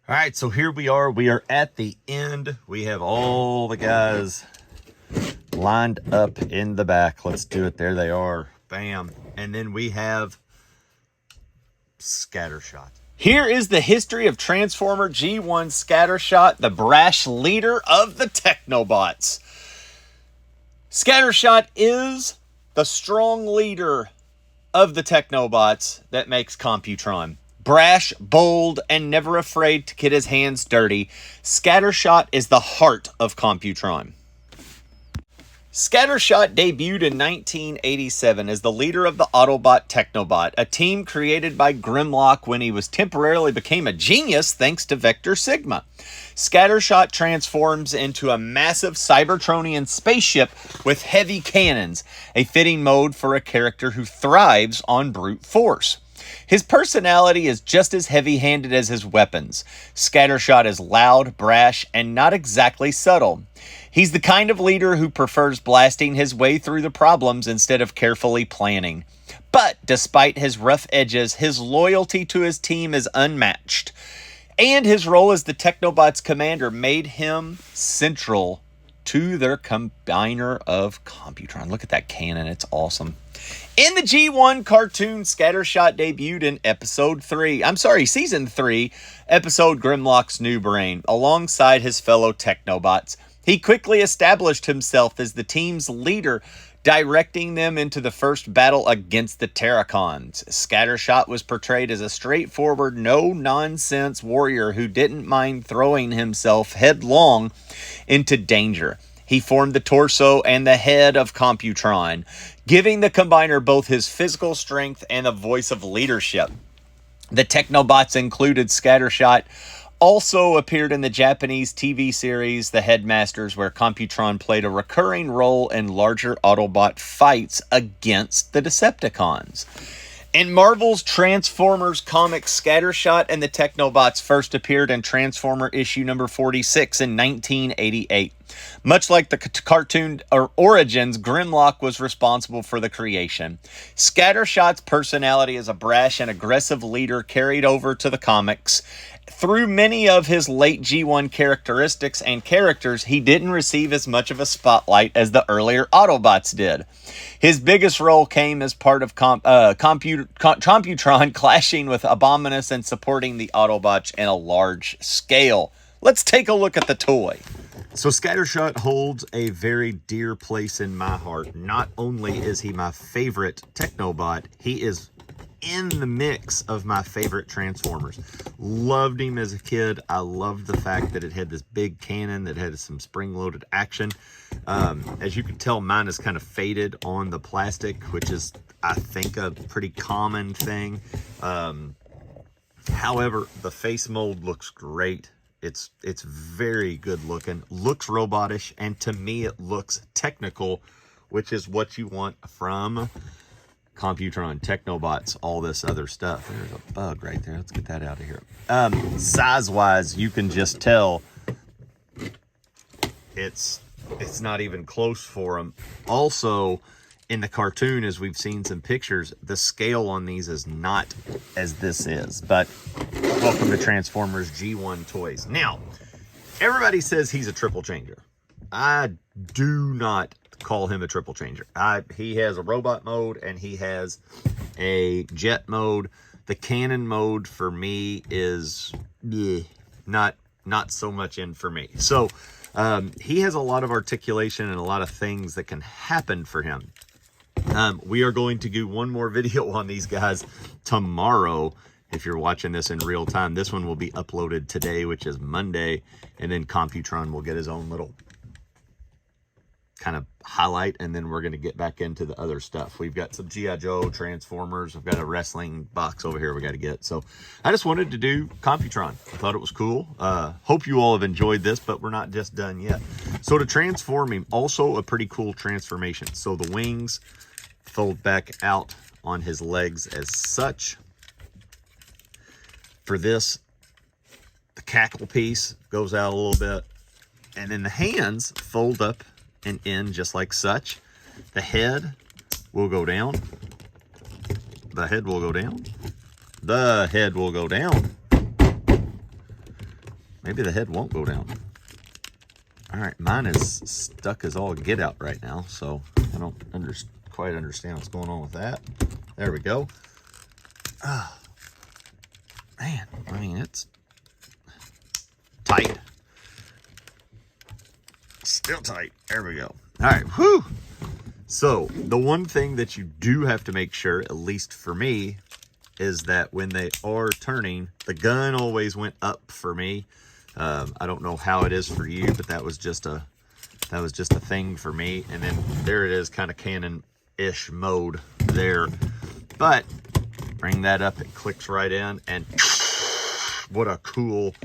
All right, so here we are. We are at the end. We have all the guys lined up in the back. Let's do it. There they are. Bam. And then we have Scattershot. Here is the history of Transformer G1 Scattershot, the brash leader of the Technobots. Scattershot is the strong leader of the Technobots that makes Computron. Brash, bold, and never afraid to get his hands dirty, Scattershot is the heart of Computron. Scattershot debuted in 1987 as the leader of the Autobot Technobot, a team created by Grimlock when he was temporarily became a genius thanks to Vector Sigma. Scattershot transforms into a massive Cybertronian spaceship with heavy cannons, a fitting mode for a character who thrives on brute force. His personality is just as heavy-handed as his weapons. Scattershot is loud, brash, and not exactly subtle. He's the kind of leader who prefers blasting his way through the problems instead of carefully planning. But despite his rough edges, his loyalty to his team is unmatched. And his role as the Technobots commander made him central to their combiner of Computron. Look at that cannon. It's awesome. In the G1 cartoon, Scattershot debuted in Season 3, episode Grimlock's New Brain, alongside his fellow Technobots. He quickly established himself as the team's leader, directing them into the first battle against the Terracons. Scattershot was portrayed as a straightforward, no-nonsense warrior who didn't mind throwing himself headlong into danger. He formed the torso and the head of Computron, giving the combiner both his physical strength and a voice of leadership. The Technobots included Scattershot, also appeared in the Japanese TV series The Headmasters, where Computron played a recurring role in larger Autobot fights against the Decepticons. In Marvel's Transformers comics, Scattershot and the Technobots first appeared in Transformer issue number 46 in 1988. Much like the cartoon origins, Grimlock was responsible for the creation. Scattershot's personality as a brash and aggressive leader carried over to the comics. Through many of his late G1 characteristics and characters, he didn't receive as much of a spotlight as the earlier Autobots did. His biggest role came as part of Computron clashing with Abominus and supporting the Autobots in a large scale. Let's take a look at the toy. So Scattershot holds a very dear place in my heart. Not only is he my favorite Technobot, he is in the mix of my favorite Transformers. Loved him as a kid. I loved the fact that it had this big cannon that had some spring-loaded action. As you can tell, mine is kind of faded on the plastic, which is, I think, a pretty common thing. However, the face mold looks great. It's very good looking, looks robotish, and to me it looks technical, which is what you want from Computron, Technobots, all this other stuff. There's a bug right there. Let's get that out of here. Size-wise, you can just tell it's not even close for them. Also, in the cartoon, as we've seen some pictures, the scale on these is not as this is. But welcome to Transformers G1 Toys. Now, everybody says he's a triple changer. I do not call him a triple changer. He has a robot mode and he has a jet mode. The cannon mode for me is not so much in for me. So he has a lot of articulation and a lot of things that can happen for him. We are going to do one more video on these guys tomorrow. If you're watching this in real time, this one will be uploaded today, which is Monday, and then Computron will get his own little kind of highlight, and then we're going to get back into the other stuff. We've got some G.I. Joe, Transformers. We've got a wrestling box over here we got to get. So I just wanted to do Computron. I thought it was cool. Hope you all have enjoyed this, but we're not just done yet. So to transform him, also a pretty cool transformation. So the wings fold back out on his legs as such. For this, the cackle piece goes out a little bit, and then the hands fold up and in just like such. The head will go down. The head will go down. The head will go down. Maybe the head won't go down. All right, mine is stuck as all get out right now, so I don't quite understand what's going on with that. There we go. Oh, man, I mean, it's tight. Still tight. There we go. All right, whew. So the one thing that you do have to make sure, at least for me, is that when they are turning, the gun always went up for me. I don't know how it is for you, but that was just a thing for me. And then there it is, kind of Canon-ish mode there. But bring that up, it clicks right in, and what a cool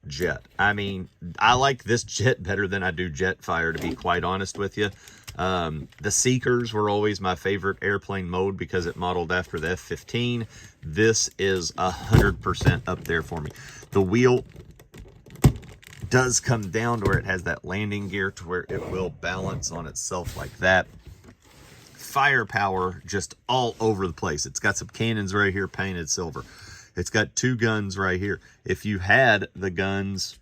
jet. I mean, I like this jet better than I do Jetfire, to be quite honest with you. The Seekers were always my favorite airplane mode because it modeled after the F-15. This is 100% up there for me. The wheel does come down to where it has that landing gear to where it will balance on itself like that. Firepower just all over the place. It's got some cannons right here painted silver. It's got 2 guns right here. If you had the guns,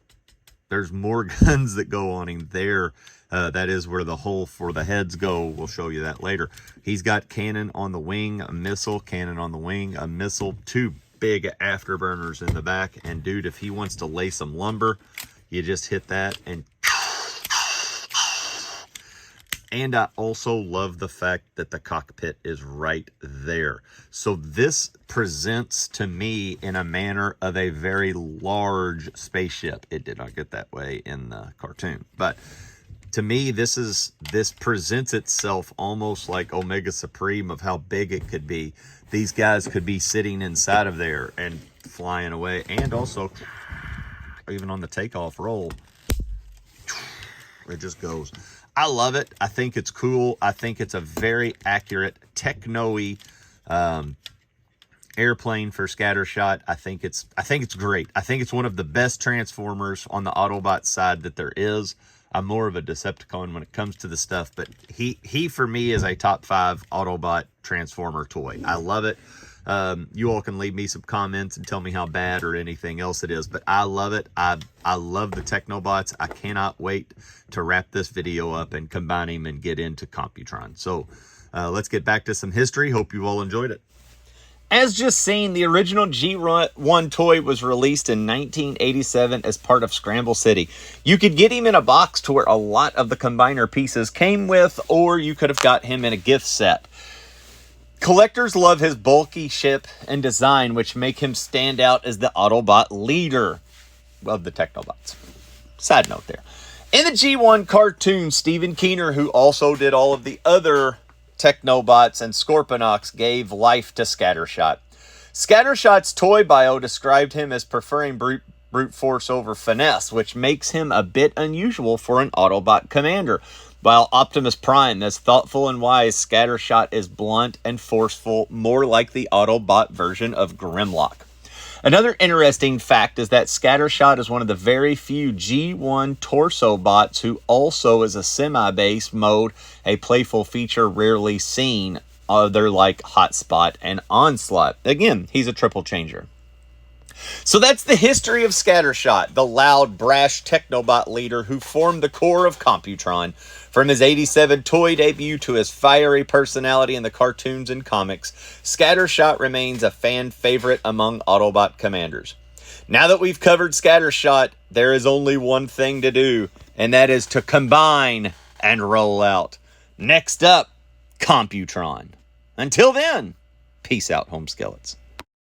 there's more guns that go on him there. That is where the hole for the heads go. We'll show you that later. He's got cannon on the wing, a missile, cannon on the wing, a missile, 2 big afterburners in the back. And dude, if he wants to lay some lumber, you just hit that and I also love the fact that the cockpit is right there. So this presents to me in a manner of a very large spaceship. It did not get that way in the cartoon, but to me, this presents itself almost like Omega Supreme of how big it could be. These guys could be sitting inside of there and flying away, and also even on the takeoff roll, it just goes. I love it. I think it's cool. I think it's a very accurate techno-y airplane for Scattershot. I think it's great. I think it's one of the best Transformers on the Autobot side that there is. I'm more of a Decepticon when it comes to the stuff, but he for me is a top 5 Autobot Transformer toy. I love it. You all can leave me some comments and tell me how bad or anything else it is, but I love it. I love the Technobots. I cannot wait to wrap this video up and combine him and get into Computron. So let's get back to some history. Hope you all enjoyed it. As just seen, the original G1 toy was released in 1987 as part of Scramble City. You could get him in a box to where a lot of the combiner pieces came with, or you could have got him in a gift set. Collectors love his bulky ship and design, which make him stand out as the Autobot leader of the Technobots. Side note there. In the G1 cartoon, Stephen Keener, who also did all of the other Technobots and Scorponok, gave life to Scattershot. Scattershot's toy bio described him as preferring brute force over finesse, which makes him a bit unusual for an Autobot commander. While Optimus Prime is thoughtful and wise, Scattershot is blunt and forceful, more like the Autobot version of Grimlock. Another interesting fact is that Scattershot is one of the very few G1 torso bots who also is a semi-base mode, a playful feature rarely seen other like Hotspot and Onslaught. Again, he's a triple changer. So that's the history of Scattershot, the loud, brash Technobot leader who formed the core of Computron. From his 87 toy debut to his fiery personality in the cartoons and comics, Scattershot remains a fan favorite among Autobot commanders. Now that we've covered Scattershot, there is only one thing to do, and that is to combine and roll out. Next up, Computron. Until then, peace out, home skillets.